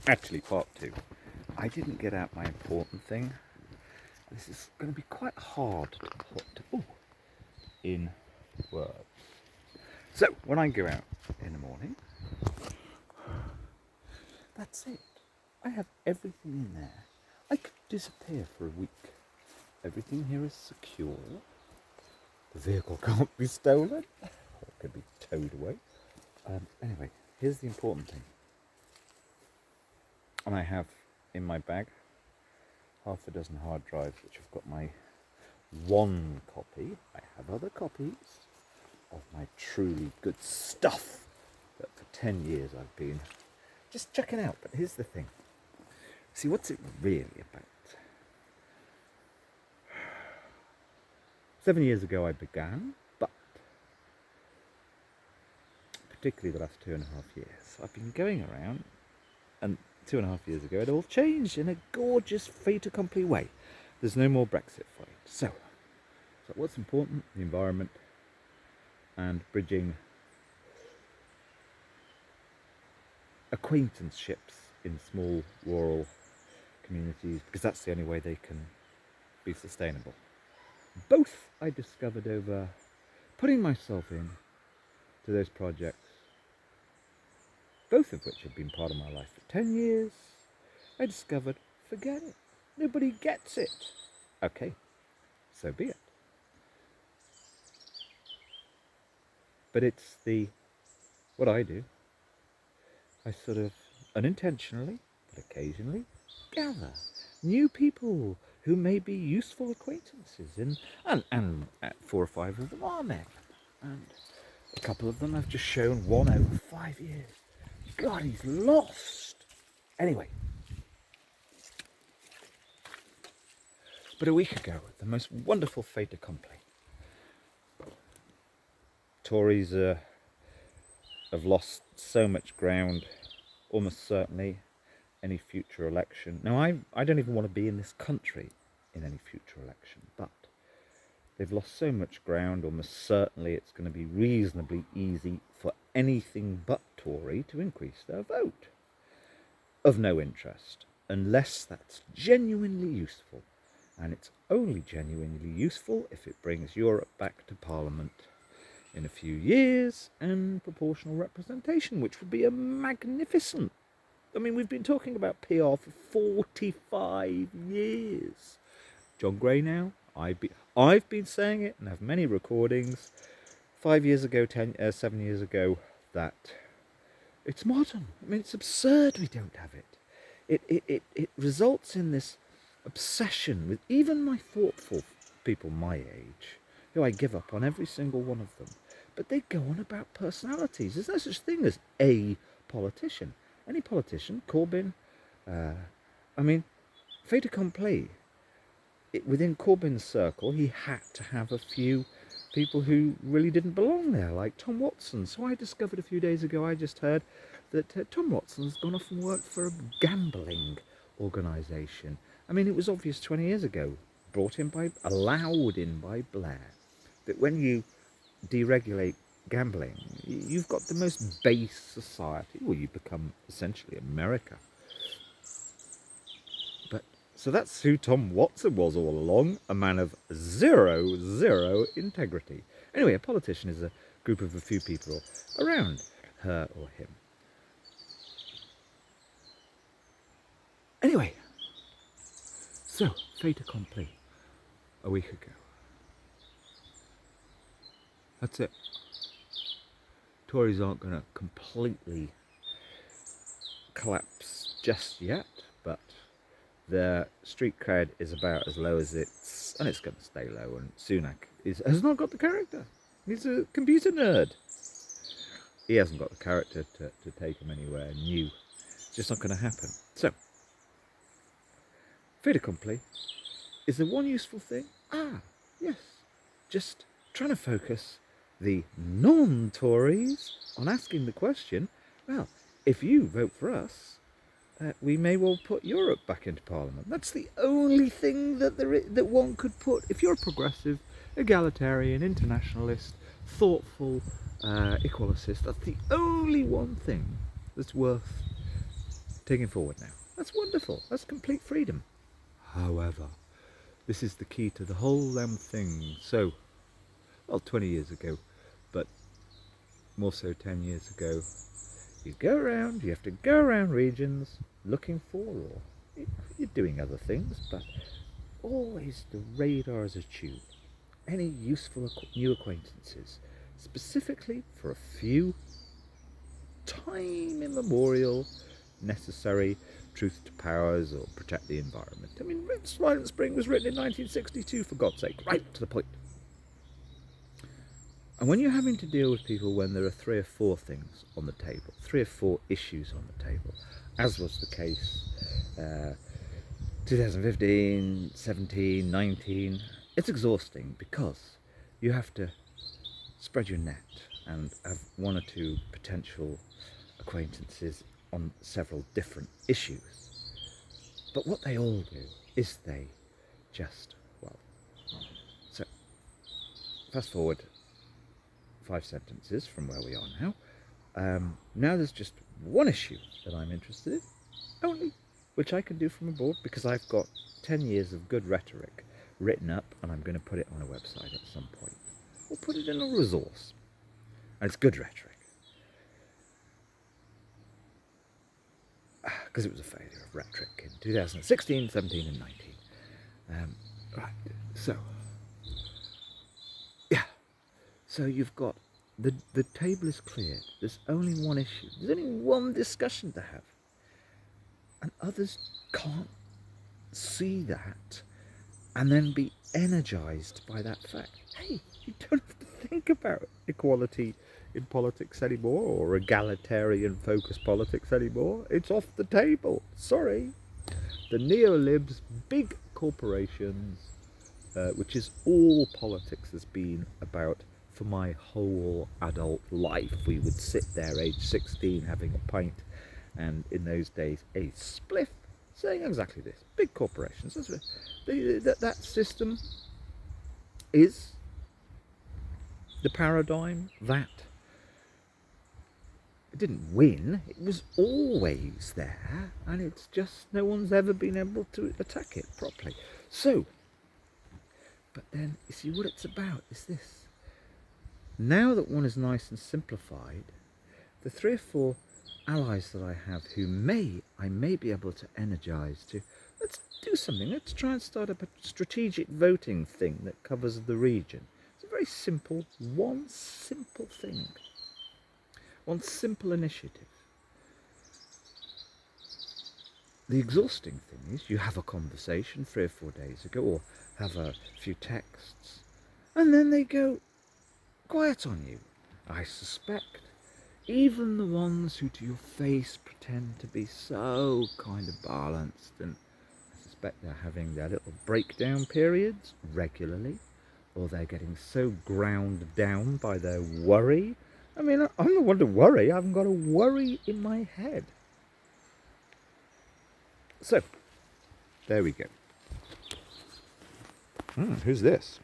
Actually, part two. I didn't get out my important thing. This is going to be quite hard to put in words. So, when I go out in the morning, that's it. I have everything in there. I could disappear for a week. Everything here is secure. The vehicle can't be stolen. Or it could be towed away. Anyway, here's the important thing. And I have in my bag half a dozen hard drives, which have got my one copy. I have other copies of my truly good stuff that for 10 years I've been just checking out. But here's the thing. See, what's it really about? 7 years ago I began, but particularly the last 2.5 years, I've been going around, and 2.5 years ago it all changed in a gorgeous fait accompli way. There's no more Brexit fight. So what's important? The environment and bridging acquaintanceships in small rural communities, because that's the only way they can be sustainable. Both I discovered over putting myself in to those projects, both of which have been part of my life for 10 years. I discovered, forget it, nobody gets it. Okay, so be it. But it's what I do. I sort of unintentionally, but occasionally, gather new people who may be useful acquaintances, and 4 or 5 of them are men, and a couple of them have just shown one over 5 years. God, he's lost. Anyway, but a week ago, the most wonderful fait accompli. Tories have lost so much ground, almost certainly any future election. Now, I don't even want to be in this country in any future election, but they've lost so much ground, almost certainly it's going to be reasonably easy for anything but Tory to increase their vote. Of no interest, unless that's genuinely useful. And it's only genuinely useful if it brings Europe back to Parliament in a few years and proportional representation, which would be a magnificent. I mean, we've been talking about PR for 45 years. John Gray now, I've been saying it and have many recordings 5 years ago, 7 years ago, that it's modern. I mean, it's absurd we don't have it. It results in this obsession with even my thoughtful people my age, who I give up on every single one of them. But they go on about personalities. There's no such thing as a politician. Any politician, Corbyn, fait accompli. Within Corbyn's circle, he had to have a few people who really didn't belong there, like Tom Watson. So I discovered a few days ago, I just heard that Tom Watson's gone off and worked for a gambling organisation. I mean, it was obvious 20 years ago, allowed in by Blair, that when you deregulate gambling, you've got the most base society. Well, you become essentially America. So that's who Tom Watson was all along, a man of zero integrity. Anyway, a politician is a group of a few people around her or him. Anyway, so, fait accompli, a week ago. That's it. Tories aren't going to completely collapse just yet, but their street cred is about as low as and it's going to stay low, and Sunak has not got the character. He's a computer nerd. He hasn't got the character to take him anywhere new. It's just not going to happen. So, fait accompli. Is there one useful thing? Yes. Just trying to focus the non-Tories on asking the question, well, if you vote for us, we may well put Europe back into Parliament. That's the only thing that one could put. If you're a progressive, egalitarian, internationalist, thoughtful, equalicist, that's the only one thing that's worth taking forward now. That's wonderful. That's complete freedom. However, this is the key to the whole damn thing. So, well, 20 years ago, but more so 10 years ago, you have to go around regions looking for, or you're doing other things, but always the radar is attuned. Any useful new acquaintances, specifically for a few time immemorial necessary truth to powers or protect the environment. I mean, Silent Spring was written in 1962, for God's sake, right to the point. And when you're having to deal with people when there are 3 or 4 things on the table, 3 or 4 issues on the table, as was the case 2015, 17, 19, it's exhausting because you have to spread your net and have 1 or 2 potential acquaintances on several different issues. But what they all do is they just, well, so fast forward 5 sentences from where we are now. Now there's just 1 issue that I'm interested in, only, which I can do from abroad because I've got 10 years of good rhetoric written up, and I'm going to put it on a website at some point. Or put it in a resource. And it's good rhetoric. Because it was a failure of rhetoric in 2016, 17 and 19. Right, so, yeah. So you've got, the table is cleared. There's only 1 issue. There's only 1 discussion to have. And others can't see that and then be energized by that fact. Hey, you don't have to think about equality in politics anymore, or egalitarian focused politics anymore. It's off the table. Sorry. The neolibs, big corporations, which is all politics has been about for my whole adult life. We would sit there age 16 having a pint, and in those days a spliff, saying exactly this. Big corporations. That system is the paradigm that it didn't win, it was always there, and it's just no one's ever been able to attack it properly. So, but then you see what it's about is this. Now that one is nice and simplified, the 3 or 4 allies that I have who I may be able to energize to, let's do something, let's try and start up a strategic voting thing that covers the region. It's a very simple, 1 simple thing. 1 simple initiative. The exhausting thing is you have a conversation 3 or 4 days ago, or have a few texts, and then they go quiet on you. I suspect even the ones who to your face pretend to be so kind of balanced, and I suspect they're having their little breakdown periods regularly, or they're getting so ground down by their worry. I mean, I'm the one to worry. I haven't got a worry in my head. So, there we go. Who's this?